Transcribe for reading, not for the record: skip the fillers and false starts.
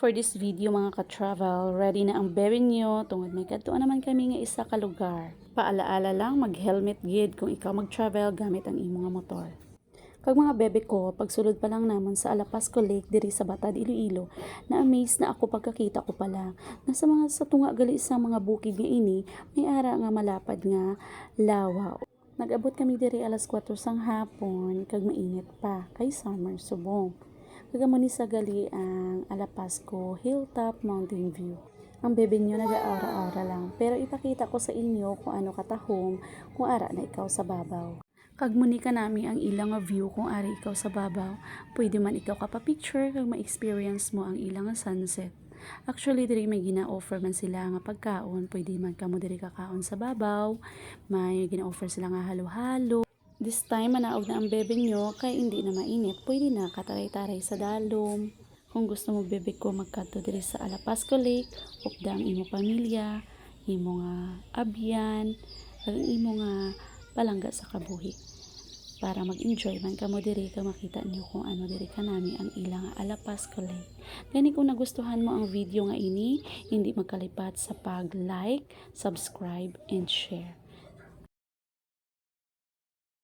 For this video mga ka-travel, ready na ang bebe nyo tungod may kadtuan naman kami nga isa ka lugar. Paalaala lang mag-helmet gid kung ikaw mag-travel gamit ang imong motor. Kag mga bebe ko, pagsulod pa lang naman sa Alapasco Lake diri sa Batad, Iloilo, na-amaze na ako pagkakita ko pala na sa tunga gali sa mga bukid nga ini, may ara nga malapad nga lawa. Nag-abot kami diri alas 4 sang hapon kag mainit pa kay summer subong. Kagamo ni sa gali ang Alapasco Hilltop Mountain View. Ang bebe nyo nag-aura-aura lang, pero ipakita ko sa inyo kung ano katahom kung ara na ikaw sa babaw. Kag muni ka nami ang ilang view kung ari ikaw sa babaw, pwede man ikaw ka-picture kag ma-experience mo ang ilang sunset. Actually, diri may gina-offer man sila nga pagkaon, pwede man kamo diri kakaon sa babaw, may gina-offer sila nga halo-halo. This time, manaog na ang bebe nyo, kaya hindi na mainit, pwede na kataray-taray sa dalom. Kung gusto mo bebe ko magkadto diri sa Alapasco Lake, upda ang imo pamilya, imo nga abyan, ang imo nga palangga sa kabuhi. Para mag-enjoy man kamo diri ka makita niyo kung ano diri kanami ang ilang Alapasco Lake. Gani kung nagustuhan mo ang video nga ini, hindi magkalipat sa pag-like, subscribe, and share.